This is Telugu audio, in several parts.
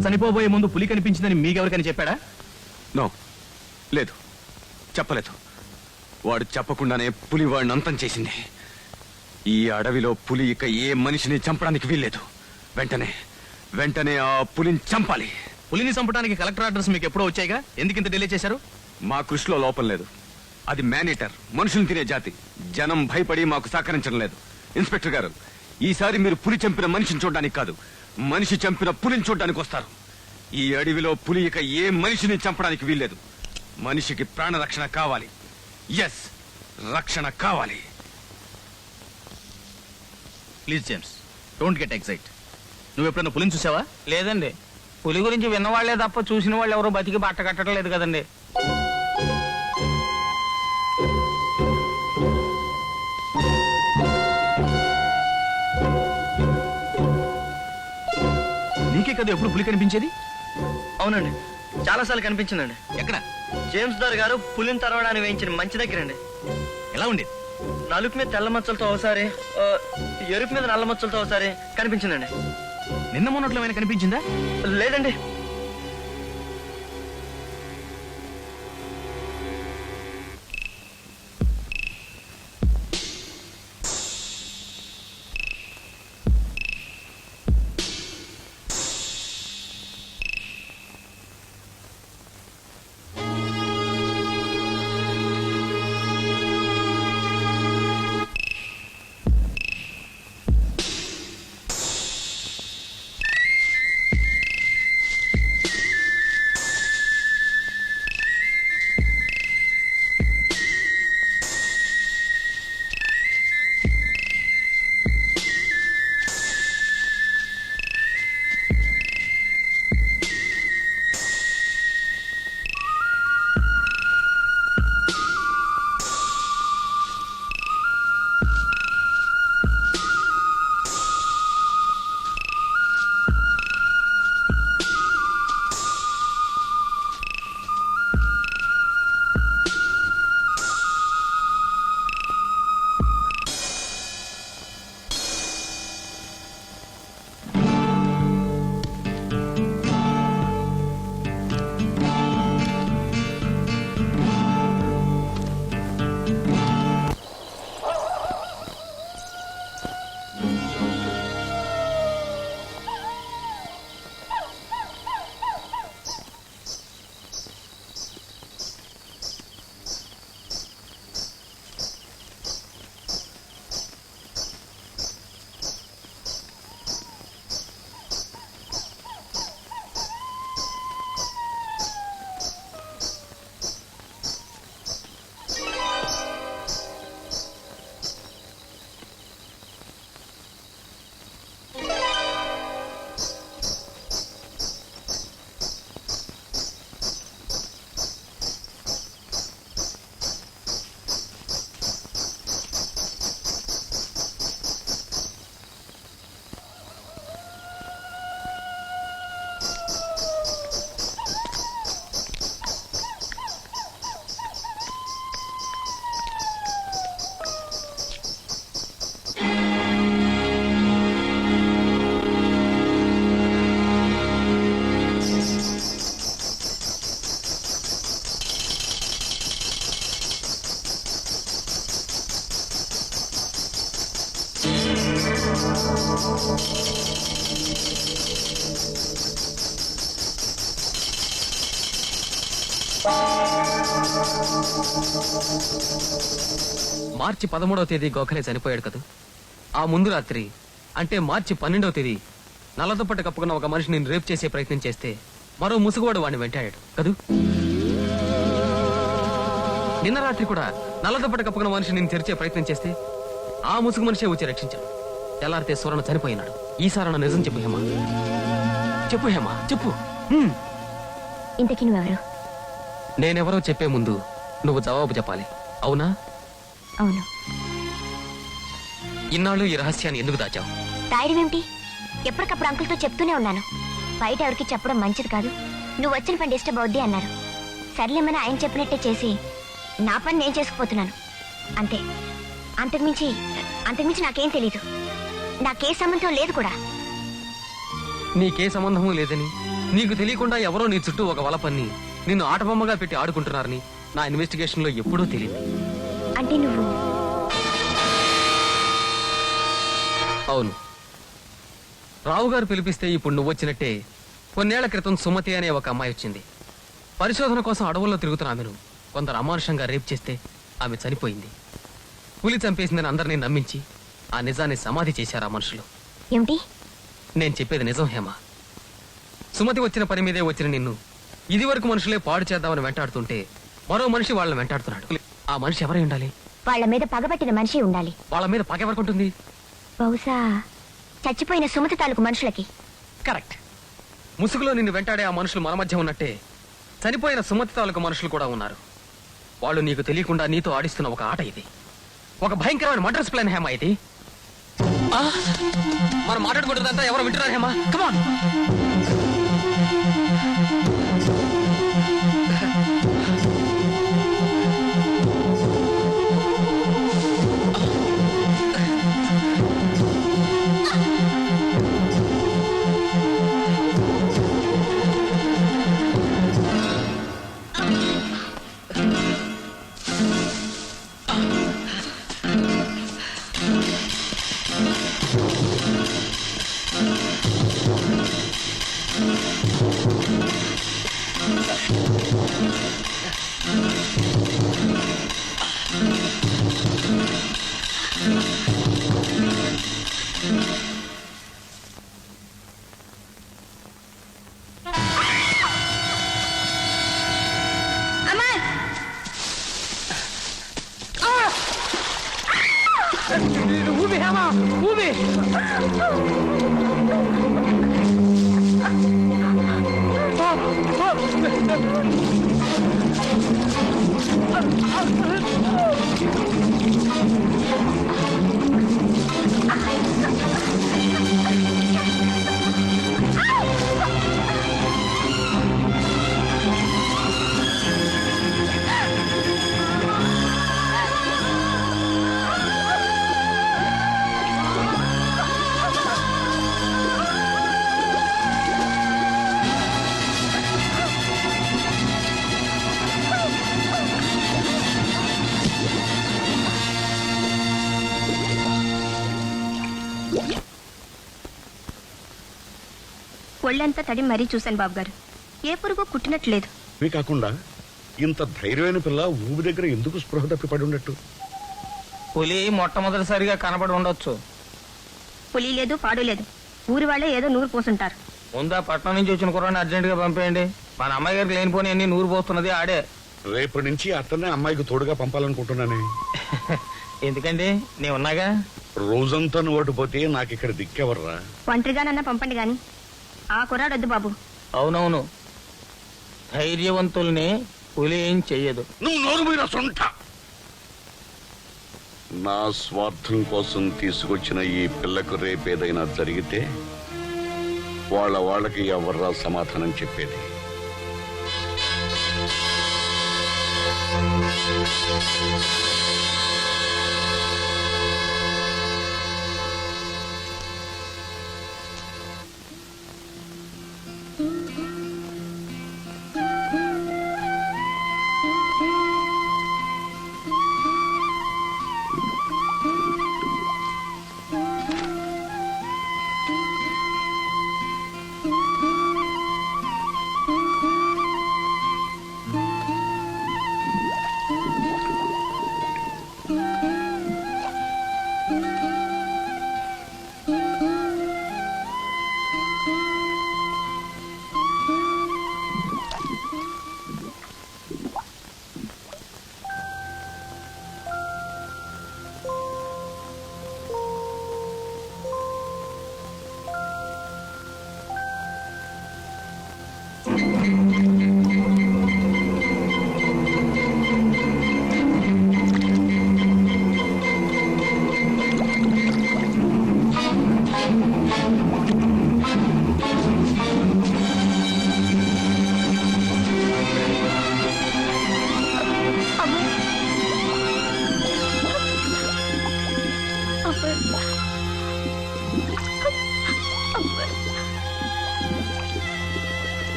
తను చనిపోబోయే ముందు పులి కనిపించిందని మీకెవరికని చెప్పాడా? నో, లేదు, చెప్పలేదు. వాడు చెప్పకుండానే పులి వాడిని అంతం చేసింది. ఈ అడవిలో పులి ఇక ఏ మనిషిని చంపడానికి వీల్లేదు. వెంటనే ఆ పులిని చంపాలి. పులిని చంపడానికి కలెక్టర్ ఆర్డర్స్ మీకు ఎప్పుడో వచ్చాయిగా, ఎందుకు ఇంత డిలే చేశారు? మా కృషిలో లోపం లేదు. అది మేనేటర్, మనుషులు తినే జాతి. జనం భయపడి మాకు సహకరించడం లేదు. ఇన్స్పెక్టర్ గారు, ఈసారి మీరు పులి చంపిన మనిషిని చూడడానికి కాదు, మనిషి చంపిన పులిని చూడడానికి వస్తారు. ఈ అడవిలో పులి ఇక ఏ మనిషిని చంపడానికి వీల్లేదు. మనిషికి ప్రాణరక్షణ కావాలి. ఎస్, రక్షణ కావాలి. Please James, don't get excite. నువ్వు ఎప్పుడైనా పులిని చూసావా? లేదండి. పులి గురించి విన్నవాళ్లే తప్ప చూసిన వాళ్ళు ఎవరు బతికి బట్ట కట్టడం లేదు కదండి. నీకే కదా ఎప్పుడు పులి కనిపించేది? అవునండి, చాలాసార్లు కనిపించిందండి. ఎక్కడ? జేమ్స్ దార్ గారు పులిని తరవడానికి వేయించిన మంచి దగ్గరండి. ఎలా ఉండేది? నలుపు మీద తెల్ల మచ్చలతో ఒకసారి, ఎరుపు మీద నల్ల మచ్చలతో ఒకసారి కనిపించిందండి. నిన్న మొన్నట్లో ఏమైనా కనిపించిందా? లేదండి. మార్చి 13వ తేదీ గోఖలే చనిపోయాడు కదా. ఆ ముందు రాత్రి అంటే మార్చి 12వ తేదీ నల్లదుప్పటి కప్పుకున్న ఒక మనిషిని రేప్ చేసే ప్రయత్నం చేస్తే మరో ముసుగువాడు వాడిని వెంటాడాడు కదూ. నిన్న రాత్రి కూడా నల్లదుప్పటి కప్పుకున్న మనిషిని నేను తెరిచే ప్రయత్నం చేస్తే ఆ ముసుగు మనిషే వచ్చి రక్షించాడు. తెల్లారితే స్వరణ చనిపోయినాడు. ఈసారి నిజం చెప్పు హేమా, చెప్పు హేమా, చెప్పు. ఇంతకీ నువ్వెవరు? నేనెవరో చెప్పే ముందు నువ్వు జవాబు చెప్పాలి. అవునా? అవును. ఇన్నాళ్ళు ఈ రహస్యాన్ని ఎందుకు దాచావు? రాయడం ఏమిటి? ఎప్పటికప్పుడు అంకుల్తో చెప్తూనే ఉన్నాను, బయట ఎవరికి చెప్పడం మంచిది కాదు, నువ్వు వచ్చిన పని డిస్టర్బ్ అవుద్ది అన్నారు. సర్లేమని ఆయన చెప్పినట్టే చేసి నా పని నేను చేసుకుపోతున్నాను అంతే. అంతకుమించి నాకేం తెలీదు. నాకే సంబంధం లేదు కూడా. నీకే సంబంధము లేదని నీకు తెలియకుండా ఎవరో నీ చుట్టూ ఒక వల పన్ని నిన్ను ఆటబొమ్మగా పెట్టి ఆడుకుంటున్నారని నా ఇన్వెస్టిగేషన్ లో ఎప్పుడూ తెలియదు. అంటే నువ్వు అవును, రావు గారు పిలిపిస్తే ఇప్పుడు నువ్వు వచ్చినట్టే కొన్నేళ్ల క్రితం సుమతి అనే ఒక అమ్మాయి వచ్చింది. పరిశోధన కోసం అడవుల్లో తిరుగుతున్న ఆమెను కొందరు అమానుషంగా రేప్ చేస్తే ఆమె చనిపోయింది. పులి చంపేసిందని అందరినీ నమ్మించి ఆ నిజాన్ని సమాధి చేశారు ఆ మనుషులు. ఏమిటి? నేను చెప్పేది నిజం హేమ. సుమతి వచ్చిన పని మీదే వచ్చిన నిన్ను ఇదివరకు మనుషులే పాడు చేద్దామని వెంటాడుతుంటే మరో మనిషి వాళ్ళని వెంటాడుతున్నాడు. ఆ మనిషి ఎవరై ఉండాలి? వాళ్ళ మీద పగబట్టిన మనిషి ఉండాలి. వాళ్ళ మీద పగ ఎవరికుంటుంది? బహుశా చచ్చిపోయిన సుమతి తాలూకు మనుషులకి. కరెక్ట్. ముసుగులో నిన్ను వెంటాడే ఆ మనుషులు మన మధ్య ఉన్నట్టే చనిపోయిన సుమతి తాలూకు మనుషులు కూడా ఉన్నారు. వాళ్ళు నీకు తెలియకుండా నీతో ఆడిస్తున్న ఒక ఆట ఇది. ఒక భయంకరమైన మర్డర్స్ ప్లాన్ హేమ ఇది. మనం మాట్లాడుకుంటుందంతా ఎవరు వింటున్నారు హేమ? కమాన్. ఊబి హేమ, ఊబి. ఒళ్ళంతా తడి మరీ చూశాను బాబు గారు. ఏ పురుగు కుట్టినట్లేదు. ఇవి కాకుండా ఇంత ధైర్యమైన పిల్ల ఊబి దగ్గర ఎందుకు స్పృహ తప్పి పడి ఉన్నట్టు? పులి మొట్టమొదటిసారిగా కనబడి ఉండొచ్చు. పులి లేదు, పాడు లేదు. ఊరి వాళ్ళే ఏదో నూరు పోసుంటారు. ముందా పట్నం నుంచి వచ్చిన కుర్రాన్ని అర్జెంట్ గా పంపేయండి. మన అమ్మాయి గారికి లేనిపోని అన్ని నూరు పోస్తున్నది ఆడే. రేపటి నుంచి అతన్నే అమ్మాయికి తోడుగా పంపాలనుకుంటున్నానే. ఎందుకండి నేను ఉన్నాగా. రోజంతా నువ్వు అటుపోతే నాకు ఇక్కడ దిక్కెవర్రా? ఒంటరిగానన్నా పంపండి గాని ఆ కుర్రాడొద్దు బాబు. అవునవును, ధైర్యవంతుల్ని పులి ఏం చెయ్యదు. నువ్వు నోరు మీద సొంట. నా స్వార్థం కోసం తీసుకొచ్చిన ఈ పిల్లకు రేపేదైనా జరిగితే వాళ్ళకి ఎవర్రా సమాధానం చెప్పేది?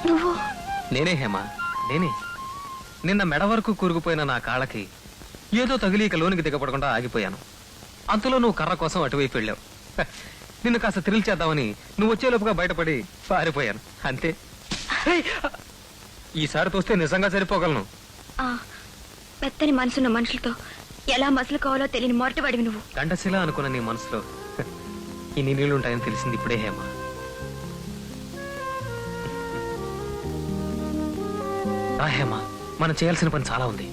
నువ్వు నేనే హేమ నేనే. నిన్న మెడ వరకు కూరుకుపోయిన నా కాళ్ళకి ఏదో తగిలీక లోనికి దిగపడకుండా ఆగిపోయాను. అంతలో నువ్వు కర్ర కోసం అటువైపు వెళ్ళావు. హ, నిన్ను కాస్త థ్రిల్ చేద్దామని నువ్వు వచ్చేలోపుగా బయటపడి పారిపోయాను అంతే. హేయ్! ఈసారి తోస్తే నిజంగా సరిపోగలను. మెత్తని మనసున్న మనుషులతో ఎలా మసులుకోవాలో తెలియని మొరటివాడివి నువ్వు. గంటశిల అనుకున్న నీ మనసులో హ, ఇన్ని నీళ్లుంటాయని తెలిసింది ఇప్పుడే హేమ. రా హేమ, మనం చేయాల్సిన పని చాలా ఉంది.